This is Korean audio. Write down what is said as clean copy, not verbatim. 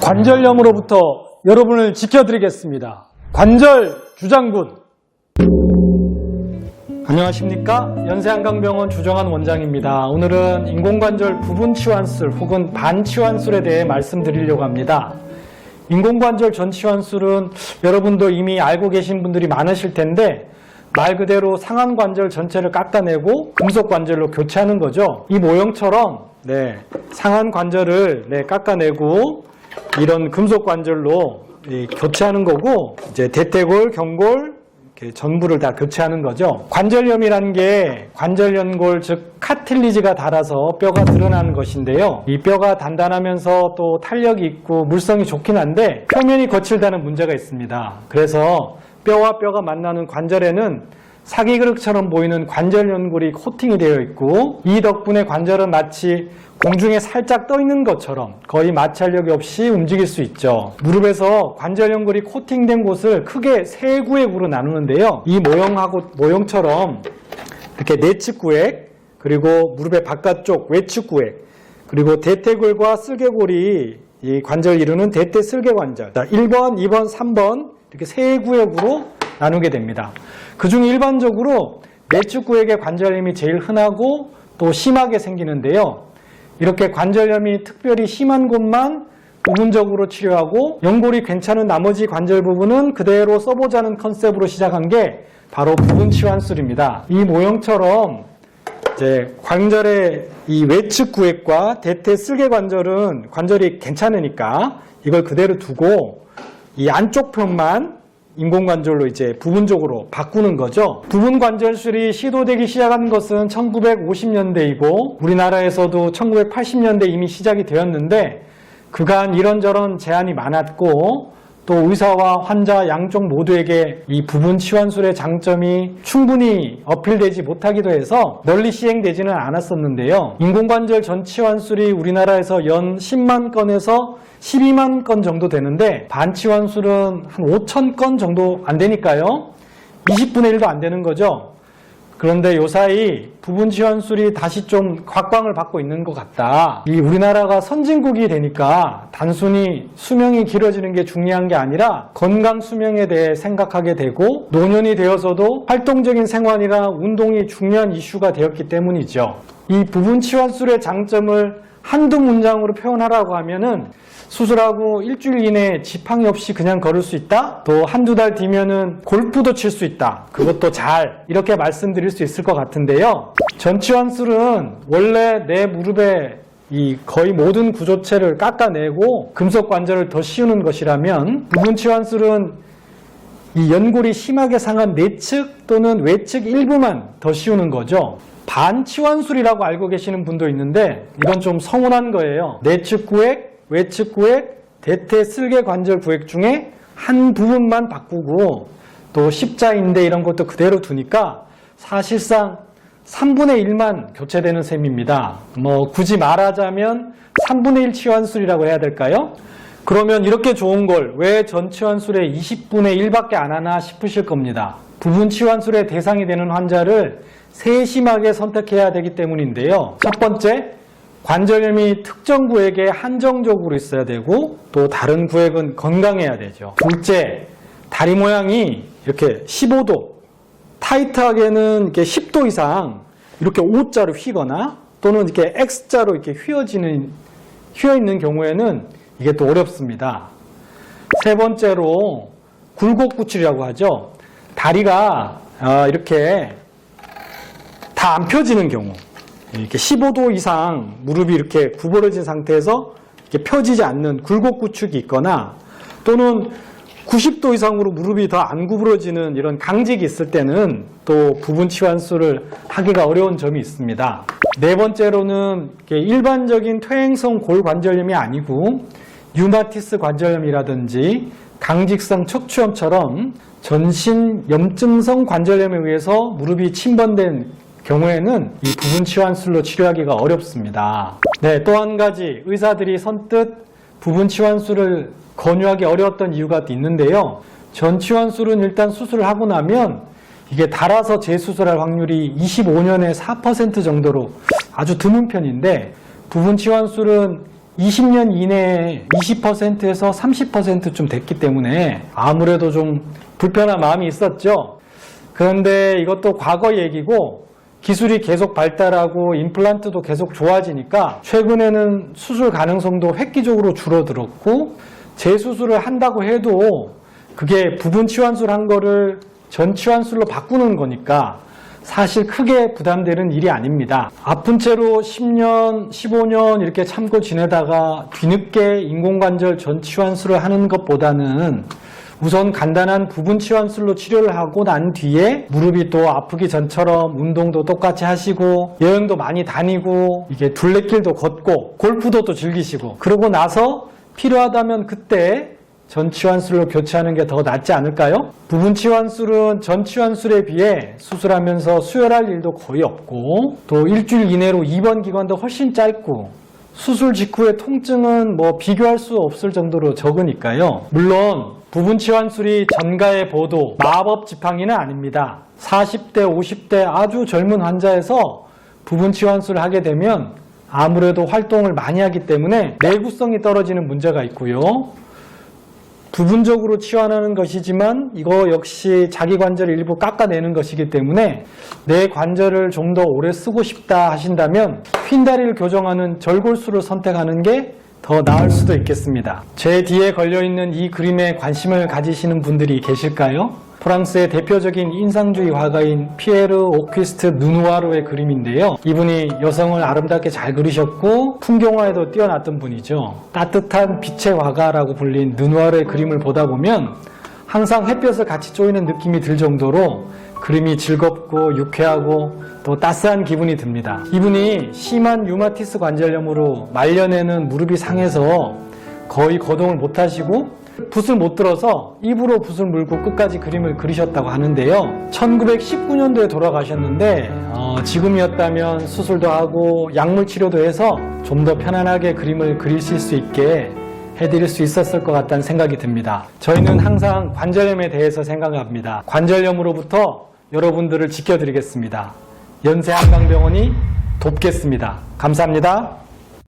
관절염으로부터 여러분을 지켜드리겠습니다. 관절 주장군. 안녕하십니까? 연세한강병원 주정한 원장입니다. 오늘은 인공관절 부분치환술 혹은 반치환술에 대해 말씀드리려고 합니다. 인공관절 전치환술은 여러분도 이미 알고 계신 분들이 많으실 텐데 말 그대로 상완관절 전체를 깎아내고 금속관절로 교체하는 거죠. 이 모형처럼 상완관절을 깎아내고 이런 금속관절로 교체하는 거고, 이제 대퇴골, 경골 이렇게 전부를 다 교체하는 거죠. 관절염이라는 게 관절연골, 즉 카틸리지가 닳아서 뼈가 드러나는 것인데요. 이 뼈가 단단하면서 또 탄력이 있고 물성이 좋긴 한데 표면이 거칠다는 문제가 있습니다. 그래서 뼈와 뼈가 만나는 관절에는 사기그릇처럼 보이는 관절연골이 코팅이 되어 있고, 이 덕분에 관절은 마치 공중에 살짝 떠 있는 것처럼 거의 마찰력이 없이 움직일 수 있죠. 무릎에서 관절연골이 코팅된 곳을 크게 세 구획으로 나누는데요. 이 모형처럼 이렇게 내측 구획, 그리고 무릎의 바깥쪽 외측 구획, 그리고 대퇴골과 쓸개골이 이 관절 이루는 대퇴쓸개관절. 1번, 2번, 3번 이렇게 세 구획으로 나누게 됩니다. 그중 일반적으로 내측 구획의 관절염이 제일 흔하고 또 심하게 생기는데요. 이렇게 관절염이 특별히 심한 곳만 부분적으로 치료하고 연골이 괜찮은 나머지 관절 부분은 그대로 써보자는 컨셉으로 시작한 게 바로 부분치환술입니다. 이 모형처럼 이제 관절의 이 외측 구획과 대퇴쓸개관절은 관절이 괜찮으니까 이걸 그대로 두고 이 안쪽 편만 인공관절로 이제 부분적으로 바꾸는 거죠. 부분관절술이 시도되기 시작한 것은 1950년대이고 우리나라에서도 1980년대 이미 시작이 되었는데 그간 이런저런 제한이 많았고 또 의사와 환자 양쪽 모두에게 이 부분치환술의 장점이 충분히 어필되지 못하기도 해서 널리 시행되지는 않았었는데요. 인공관절 전치환술이 우리나라에서 연 10만 건에서 12만 건 정도 되는데 반치환술은 한 5천 건 정도 안 되니까요. 20분의 1도 안 되는 거죠. 그런데 요사이 부분치환술이 다시 좀 각광을 받고 있는 것 같다. 이 우리나라가 선진국이 되니까 단순히 수명이 길어지는 게 중요한 게 아니라 건강 수명에 대해 생각하게 되고 노년이 되어서도 활동적인 생활이나 운동이 중요한 이슈가 되었기 때문이죠. 이 부분치환술의 장점을 한두 문장으로 표현하라고 하면은 수술하고 일주일 이내에 지팡이 없이 그냥 걸을 수 있다? 또 한두 달 뒤면은 골프도 칠 수 있다. 그것도 잘. 이렇게 말씀드릴 수 있을 것 같은데요. 전치환술은 원래 내 무릎의 이 거의 모든 구조체를 깎아내고 금속 관절을 더 씌우는 것이라면 부분치환술은 이 연골이 심하게 상한 내측 또는 외측 일부만 더 씌우는 거죠. 반치환술이라고 알고 계시는 분도 있는데 이건 좀 서운한 거예요. 내측 구획, 외측 구획, 대퇴쓸개관절 구획 중에 한 부분만 바꾸고 또 십자인대 이런 것도 그대로 두니까 사실상 3분의 1만 교체되는 셈입니다. 굳이 말하자면 3분의 1 치환술이라고 해야 될까요? 그러면 이렇게 좋은 걸 왜 전치환술의 20분의 1밖에 안 하나 싶으실 겁니다. 부분치환술의 대상이 되는 환자를 세심하게 선택해야 되기 때문인데요. 첫 번째, 관절염이 특정 구획에 한정적으로 있어야 되고 또 다른 구획은 건강해야 되죠. 둘째, 다리 모양이 이렇게 15도, 타이트하게는 이렇게 10도 이상 이렇게 O자로 휘거나 또는 이렇게 X자로 이렇게 휘어있는 경우에는 이게 또 어렵습니다. 세 번째로 굴곡구출이라고 하죠. 다리가 이렇게 다 안 펴지는 경우, 이렇게 15도 이상 무릎이 이렇게 구부러진 상태에서 이렇게 펴지지 않는 굴곡구축이 있거나 또는 90도 이상으로 무릎이 더 안 구부러지는 이런 강직이 있을 때는 또 부분치환술을 하기가 어려운 점이 있습니다. 네 번째로는 일반적인 퇴행성 골관절염이 아니고 류마티스 관절염이라든지 강직성 척추염처럼 전신 염증성 관절염에 의해서 무릎이 침번된 경우에는 이 부분치환술로 치료하기가 어렵습니다. 또 한 가지 의사들이 선뜻 부분치환술을 권유하기 어려웠던 이유가 있는데요. 전치환술은 일단 수술을 하고 나면 이게 닳아서 재수술할 확률이 25년에 4% 정도로 아주 드문 편인데 부분치환술은 20년 이내에 20%에서 30%쯤 됐기 때문에 아무래도 좀 불편한 마음이 있었죠. 그런데 이것도 과거 얘기고 기술이 계속 발달하고 임플란트도 계속 좋아지니까 최근에는 수술 가능성도 획기적으로 줄어들었고 재수술을 한다고 해도 그게 부분 치환술 한 거를 전 치환술로 바꾸는 거니까 사실 크게 부담되는 일이 아닙니다. 아픈 채로 10년, 15년 이렇게 참고 지내다가 뒤늦게 인공관절 전 치환술을 하는 것보다는 우선 간단한 부분 치환술로 치료를 하고 난 뒤에 무릎이 또 아프기 전처럼 운동도 똑같이 하시고 여행도 많이 다니고 이게 둘레길도 걷고 골프도 또 즐기시고 그러고 나서 필요하다면 그때 전 치환술로 교체하는 게 더 낫지 않을까요? 부분 치환술은 전 치환술에 비해 수술하면서 수혈할 일도 거의 없고 또 일주일 이내로 입원 기간도 훨씬 짧고 수술 직후의 통증은 뭐 비교할 수 없을 정도로 적으니까요. 물론 부분 치환술이 전가의 보도, 마법 지팡이는 아닙니다. 40대, 50대 아주 젊은 환자에서 부분 치환술을 하게 되면 아무래도 활동을 많이 하기 때문에 내구성이 떨어지는 문제가 있고요. 부분적으로 치환하는 것이지만 이거 역시 자기 관절을 일부 깎아내는 것이기 때문에 내 관절을 좀 더 오래 쓰고 싶다 하신다면 휜다리를 교정하는 절골술을 선택하는 게 더 나을 수도 있겠습니다. 제 뒤에 걸려있는 이 그림에 관심을 가지시는 분들이 계실까요? 프랑스의 대표적인 인상주의 화가인 피에르 오퀴스트 르누아르의 그림인데요. 이분이 여성을 아름답게 잘 그리셨고 풍경화에도 뛰어났던 분이죠. 따뜻한 빛의 화가라고 불린 르누아르의 그림을 보다 보면 항상 햇볕을 같이 쪼이는 느낌이 들 정도로 그림이 즐겁고 유쾌하고 또 따스한 기분이 듭니다. 이분이 심한 류마티스 관절염으로 말년에는 무릎이 상해서 거의 거동을 못하시고 붓을 못 들어서 입으로 붓을 물고 끝까지 그림을 그리셨다고 하는데요. 1919년도에 돌아가셨는데 지금이었다면 수술도 하고 약물 치료도 해서 좀 더 편안하게 그림을 그리실 수 있게 해드릴 수 있었을 것 같다는 생각이 듭니다. 저희는 항상 관절염에 대해서 생각합니다. 관절염으로부터 여러분들을 지켜드리겠습니다. 연세한강병원이 돕겠습니다. 감사합니다.